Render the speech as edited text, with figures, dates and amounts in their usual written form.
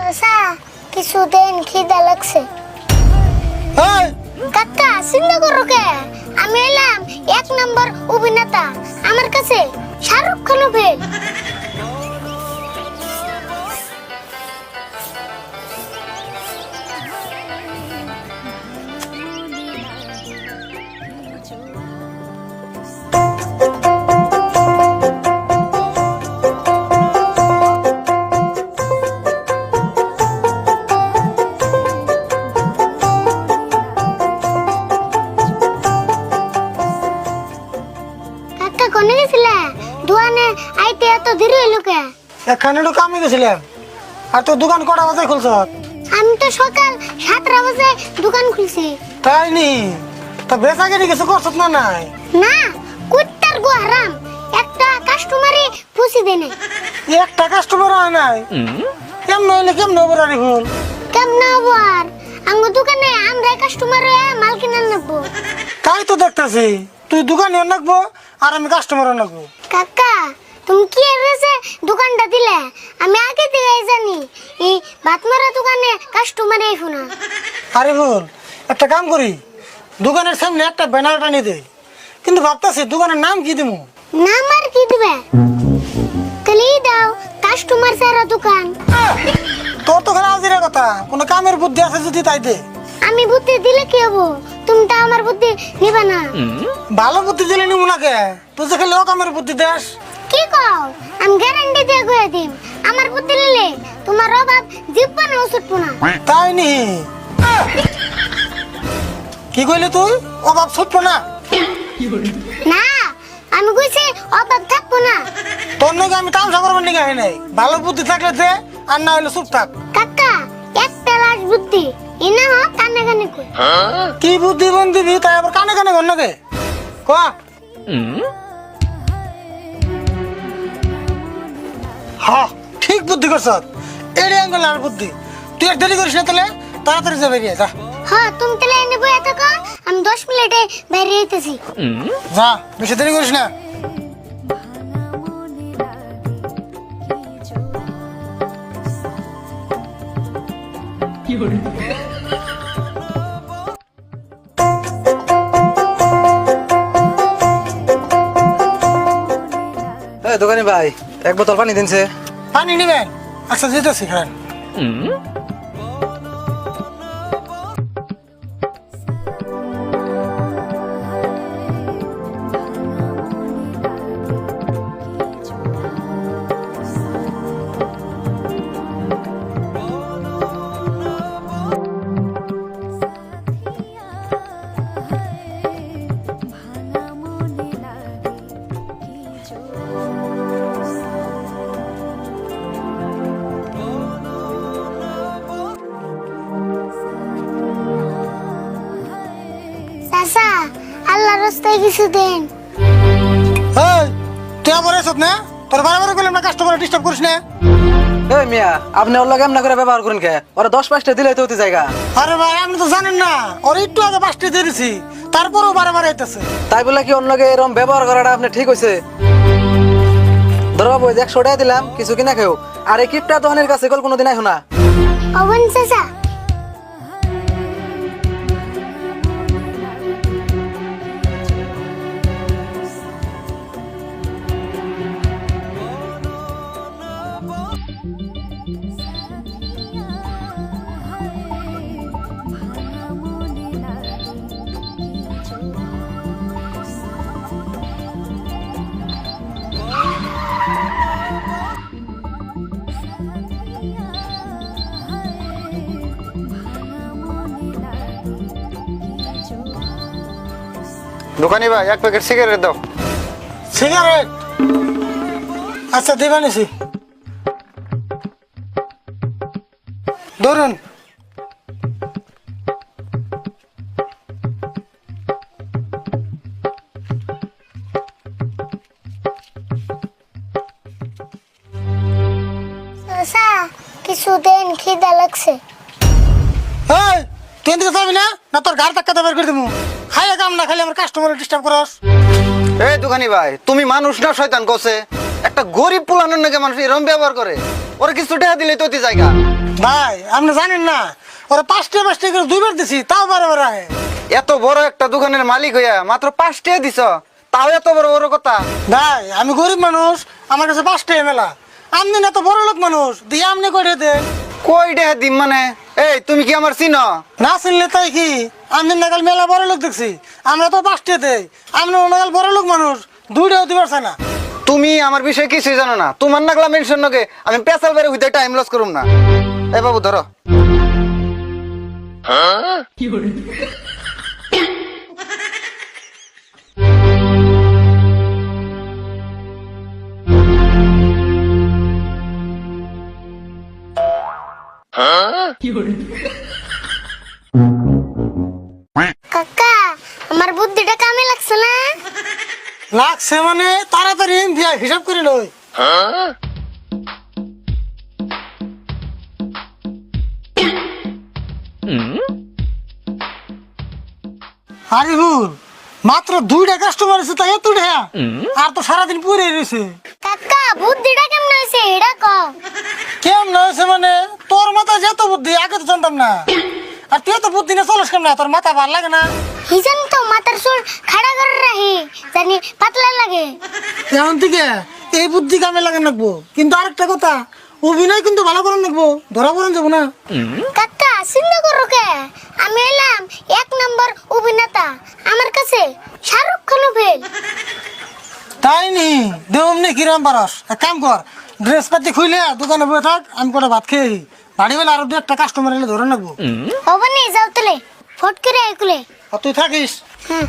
চাচা কিছুদিন খিদা লাগছে। কাকা চিন্তা করো কে? আমি এলাম 1 নম্বর অভিনেতা, আমার কাছে শাহরুখ খানও ফেল। কোনে গেছিলে? দোকানে আইতে এত দেরি হইলো কে? এখানে তো কামে গেছিলাম। আর তোর দোকান কটা বাজে খুলছ? আমি তো সকাল 7টা বাজে দোকান খুলছি। তাই নি? তা বেচা কিনে কিছু করছত না? নাই না, কুত্তার গো হারাম, একটা কাস্টমারই পুষি দেনে। একটা কাস্টমার হয় নাই? কেমন হইলে কেমন হবে রানি ফুল? কেমন হবো আর? আঙ্গ দোকানে আমরা কাস্টমার মাল কিনে নেবো। তাই তো দেখতেছি, তুই দোকানে নাকবো আর আমি কাস্টমার নাকবো। কাকা তুমি কি এসে দোকানটা দিলে? আমি আগে থেকে জানি এই ভাতমারা দোকানে কাস্টমার আইফো না। আরে ফুল, একটা কাম করি, দোকানের সামনে একটা ব্যানার টানিয়ে দে। কিন্তু ভাবতেছি দোকানের নাম কি দিমু? নাম আর কি দিবে? তাহলে দাও কাস্টমার সারা দোকান। তোর তো খারাপ আজিরা কথা, কোনো কামের বুদ্ধি আছে যদি তাই দে। আমি বুদ্ধি দিলে কি হবো? তুমি তো আমার বুদ্ধি নিবা না। ভালো বুদ্ধি দিলে নিমু না কে? তুই যে খালি কামের বুদ্ধি দেস। কি কও? আমি গ্যারান্টি দিয়ে কয়ে দিম, আমার বুদ্ধি নিলে তোমার অভাব জীবনে ওষুধ না। তাই নি? কি কইলি তুই? অভাব ছুটবো না? না, আমি কইছি অভাব থাকবো না। তোর নাকি আমি তামসা করবার নিকে আই নাই। ভালো বুদ্ধি থাকলে দে, আর না হলে চুপ থাক। কাকা একটা লাশ বুদ্ধি ইনা হ কানে কানে কই। কি বুদ্ধি বন দিবি তাই আবার কানে কানে ঘর নাকি? ক হ্যাঁ, ঠিক বুদ্ধি করছ। এড়ে আঙ্গুল আর বুদ্ধি। তুই আর দেরি করিস না, তাহলে তাড়াতাড়ি যা বেরিয়ে যা। হ্যাঁ তুমি তাহলে এনে বই এত কো, আমি 10 মিনিটে বাইরে আইতেছি। যা, বেশি দেরি করিস না। দোকানি ভাই, 1 বোতল পানি দিনছে। পানি নিবেন? আচ্ছা যেতেছি খান। চাচা আল্লাহর রাস্তায় কিছু দেন। এই, তুই আবার এসব না? তোর বারবার করলাম না কাস্টমার ডিস্টার্ব করিস না। এই মিয়া, আপনি ওর লগে এমন করে ব্যবহার করেন কে? ওরা 10-5টা দিলে তো হতে জায়গা। আরে ভাই, আপনি তো জানেন না, ওর একটু আগে 5টা দিয়েছি, তারপরেও বারবার আইতেছে। তাই বলে কি ওর লগে এরকম ব্যবহার করাটা আপনি ঠিক হইছে? ধরো বাবু, 100 টাকা দিলাম, কিছু কিনা খেও। আর এই কিপটা দোকানের কাছে কল কোনোদিন আইও না। অবন চাচা দোকানি ভাই, 1 প্যাকেট সিগারেট দাও। সিগারেট? আচ্ছা দিবা নিছি। ধরুন। চাচা কিছুদিন খিদা লাগছে। এই, তুই এদিকে যাবি না? না তোর ঘর ধাক্কা বের করে দেবো। খাইয়া কাম না খালি আমার কাস্টমার ডিস্টার্ব করস। এই দোকানি ভাই, তুমি মানুষ না শয়তান কোসে? একটা গরিব পুলানোর নাকি মানুষ এরকম ব্যবহার করে? ওরা কিছু টাকা দিলে তো জায়গা। ভাই আপনি জানেন না ওরা 5টা করে 2বার দিছি তাও বারে আহে। এত বড় একটা দোকানের মালিক হইয়া মাত্র 5 টাকা দিছ, তাও এত বড় বড় কথা। ভাই আমি গরিব মানুষ, আমার কাছে 5টা মেলা। আপনি না তো বড় লোক মানুষ, দিয়ে আপনি করে দেন। কই টাকা দিম মানে? এই তুমি কি আমার চিনো? না চিনলে তাই কি, আমি নাগাল মেলা বড় লোক দেখছি, আমরা তো 5টা দেই। আপনি নাগাল বড় লোক মানুষ, 2টাও দিবার চায় না। তুমি আমার বিষয়ে কিছুই জানো না। তোমার নাগলা মেনশন নকে আমি পেছাল বেড়ে হইতে টাইম লস করুম না। এই বাবু ধরো। কাকা আমার বুদ্ধিটা কামে লাগছে না? লাগছে মানে তাড়াতাড়ি হিসাব করে লই। আরে ভুল, মাত্র 2টা কাস্টমার আছে তাই এত টাকা, আর তো সারাদিন পুরে রয়েছে। কাকা বুদ্ধিটা কেমন হয়েছে এটা কও। কেমন হয়েছে মানে তোর মাথায় যেত বুদ্ধি আগে তো জানতাম না, আর তুই এত বুদ্ধি না চলস কেমন, তোর মাথা ভাল লাগে না? হিজান তো মাথার চুল খাড়া করে রাখি, জানি পাতলা লাগে। এমন থেকে এই বুদ্ধি কামে লাগে নাকবো, কিন্তু আরেকটা কথা, অভিনয় কিন্তু ভালো করেন নাকবো, ধরা পড়েন যাবো না। কাকা চিন্তা করো কে, আমি এলাম 1 নম্বর অভিনেতা, আমার কাছে শাহরুখ খানও ফেল। তাই নি দেবমনি কিরম পারস, এক কাম কর, ড্রেস পাতি খুইলে দোকানে বসে থাক, আমি কটা ভাত খেয়ে আহি। বাড়ি বেলা আরো 2-1টা কাস্টমার এলে ধরে নাকবো। হবে নি, যাও তুলে ফট করে আইকুলে। আর তুই থাকিস। হ্যাঁ